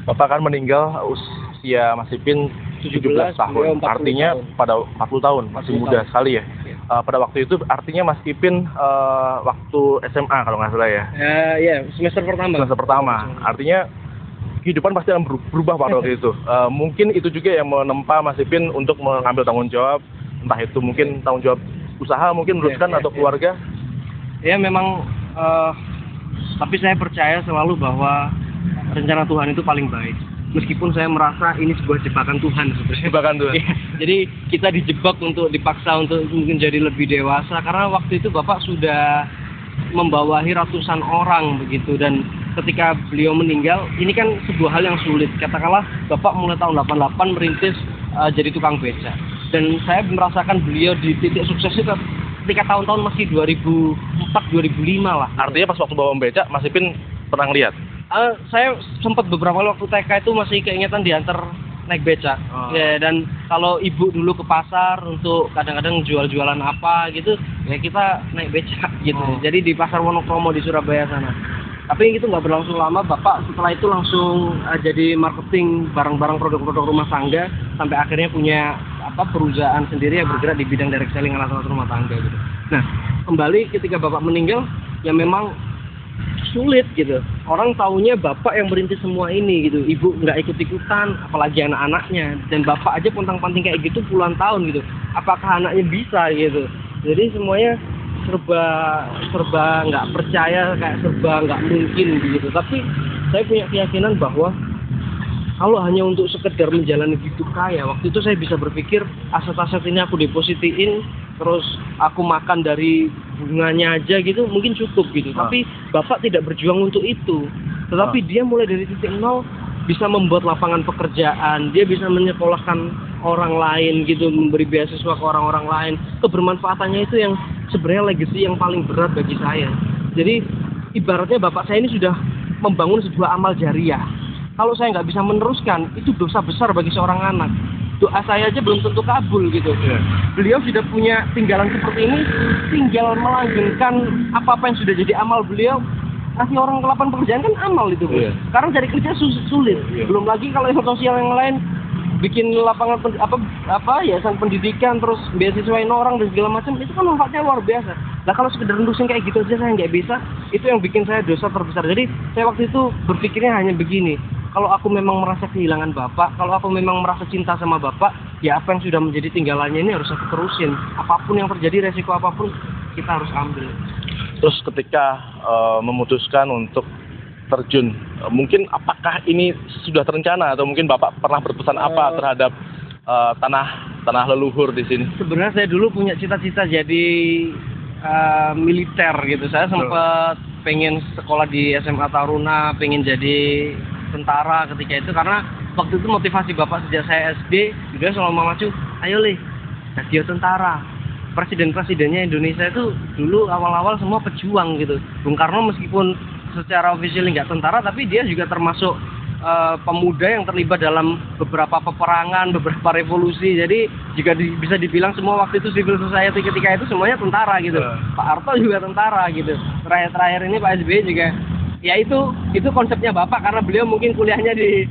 Bapak kan meninggal usia Mas Ipin 17 tahun. 40 Artinya tahun. pada 40 tahun, masih 40 muda tahun. sekali ya. Pada waktu itu artinya Mas Ipin waktu SMA kalau nggak salah ya. Ya, semester pertama. Semester pertama. Artinya kehidupan pasti akan berubah pada waktu itu. Mungkin itu juga yang menempa Mas Ipin untuk mengambil tanggung jawab, entah itu mungkin tanggung jawab usaha mungkin meneruskan atau keluarga. Ya memang, tapi saya percaya selalu bahwa rencana Tuhan itu paling baik. Meskipun saya merasa ini sebuah jebakan Tuhan sebenarnya. Jebakan Tuhan. Ya, jadi kita dijebak untuk dipaksa untuk mungkin jadi lebih dewasa karena waktu itu Bapak sudah membawahi ratusan orang begitu, dan ketika beliau meninggal ini kan sebuah hal yang sulit. Katakanlah Bapak mulai tahun 88 merintis jadi tukang beca, dan saya merasakan beliau di titik sukses itu ketika tahun-tahun masih 2004-2005 lah. Artinya pas waktu bawa beca Mas Ipin pernah lihat. Saya sempat beberapa kali waktu TK itu masih keingetan diantar naik beca. Ya, dan kalau ibu dulu ke pasar untuk kadang-kadang jual-jualan apa gitu, ya kita naik beca gitu. Jadi di pasar Wonokromo di Surabaya sana. Tapi itu nggak berlangsung lama. Bapak setelah itu langsung jadi marketing barang-barang produk-produk rumah tangga sampai akhirnya punya perusahaan sendiri yang bergerak di bidang direct selling alat-alat rumah tangga gitu. Nah, kembali ketika Bapak meninggal ya memang sulit gitu. Orang taunya Bapak yang merintis semua ini gitu. Ibu nggak ikut-ikutan, apalagi anak-anaknya. Dan Bapak aja pontang-panting kayak gitu puluhan tahun gitu. Apakah anaknya bisa gitu? Jadi semuanya serba nggak percaya, kayak serba nggak mungkin gitu. Tapi saya punya keyakinan bahwa kalau hanya untuk sekedar menjalani hidup kaya, waktu itu saya bisa berpikir aset-aset ini aku depositiin, terus aku makan dari bunganya aja gitu, mungkin cukup gitu. Tapi Bapak tidak berjuang untuk itu. Tetapi dia mulai dari titik nol, bisa membuat lapangan pekerjaan, dia bisa menyekolahkan orang lain gitu, memberi beasiswa ke orang-orang lain. Kebermanfaatannya itu yang sebenarnya legacy yang paling berat bagi saya. Jadi ibaratnya Bapak saya ini sudah membangun sebuah amal jariah. Kalau saya nggak bisa meneruskan, itu dosa besar bagi seorang anak. Doa saya aja belum tentu kabul gitu. Beliau sudah punya tinggalan seperti ini, tinggal melanggengkan apa-apa yang sudah jadi amal beliau. Ngasih orang ke lapangan pekerjaan kan amal itu, Sekarang cari kerja sulit. Belum lagi kalau yang sosial yang lain bikin lapangan yayasan pendidikan, terus beasiswain orang dan segala macam, itu kan manfaatnya luar biasa. Nah kalau sekedar nerusin kayak gitu aja saya nggak bisa, itu yang bikin saya dosa terbesar. Jadi saya waktu itu berpikirnya hanya begini, kalau aku memang merasa kehilangan Bapak, kalau aku memang merasa cinta sama Bapak, ya apa yang sudah menjadi tinggalannya ini harus aku terusin. Apapun yang terjadi, resiko apapun, kita harus ambil. Terus ketika memutuskan untuk terjun, mungkin apakah ini sudah terencana atau mungkin Bapak pernah berpesan apa terhadap tanah leluhur di sini? Sebenarnya saya dulu punya cita-cita jadi militer gitu. Saya sempat pengen sekolah di SMA Taruna, pengen jadi tentara ketika itu, karena waktu itu motivasi Bapak sejak saya SD, dia selalu memacu, ayo Le, jadi tentara. Presiden-presidennya Indonesia itu dulu awal-awal semua pejuang gitu. Bung Karno meskipun secara ofisial nggak tentara, tapi dia juga termasuk pemuda yang terlibat dalam beberapa peperangan, beberapa revolusi. Jadi juga bisa dibilang semua waktu itu civil society ketika itu semuanya tentara gitu. Pak Harto juga tentara gitu. Terakhir ini Pak SBY juga. Ya itu konsepnya Bapak, karena beliau mungkin kuliahnya di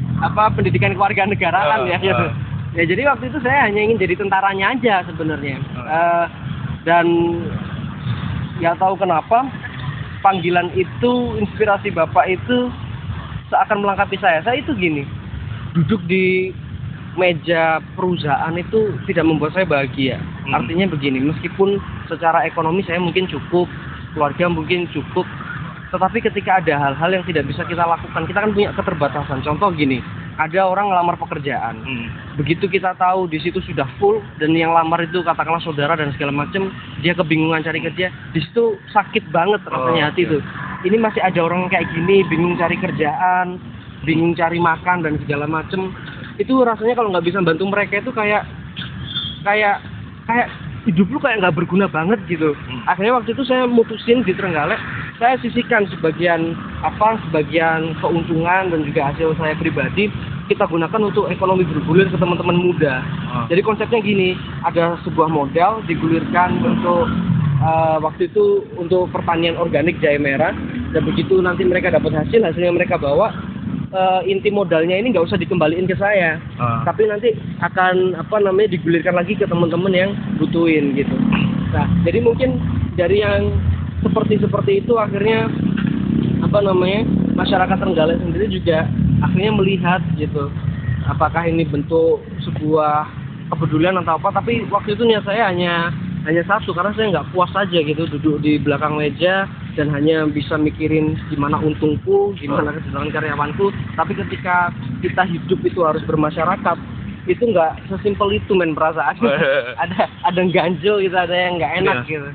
pendidikan kewarganegaraan ya gitu. Ya jadi waktu itu saya hanya ingin jadi tentaranya aja sebenarnya. Dan nggak tahu kenapa panggilan itu, inspirasi Bapak itu seakan melengkapi saya. Saya itu gini, duduk di meja perusahaan itu tidak membuat saya bahagia. Artinya begini, meskipun secara ekonomi saya mungkin cukup, keluarga mungkin cukup, tetapi ketika ada hal-hal yang tidak bisa kita lakukan, kita kan punya keterbatasan. Contoh gini, ada orang ngelamar pekerjaan, begitu kita tahu di situ sudah full dan yang lamar itu katakanlah saudara dan segala macam, dia kebingungan cari kerja, di situ sakit banget rasanya hati itu. Ini masih ada orang kayak gini, bingung cari kerjaan, bingung cari makan dan segala macam. Itu rasanya kalau nggak bisa bantu mereka itu kayak hidup lu kayak nggak berguna banget gitu. Akhirnya waktu itu saya mutusin di Trenggalek, saya sisihkan sebagian keuntungan dan juga hasil saya pribadi kita gunakan untuk ekonomi bergulir ke teman-teman muda. Jadi konsepnya gini, ada sebuah modal digulirkan untuk waktu itu untuk pertanian organik jahe merah, dan begitu nanti mereka dapat hasilnya mereka bawa, inti modalnya ini nggak usah dikembaliin ke saya, tapi nanti akan digulirkan lagi ke teman-teman yang butuhin gitu. Nah, jadi mungkin dari yang seperti itu akhirnya masyarakat Trenggalek sendiri juga akhirnya melihat gitu, apakah ini bentuk sebuah kepedulian atau apa. Tapi waktu itu niat saya hanya satu, karena saya nggak puas aja gitu duduk di belakang meja dan hanya bisa mikirin gimana untungku, gimana kesejahteraan karyawanku. Tapi ketika kita hidup itu harus bermasyarakat, itu nggak sesimpel itu men, perasaannya. ada ganjel gitu, ada yang nggak enak gitu.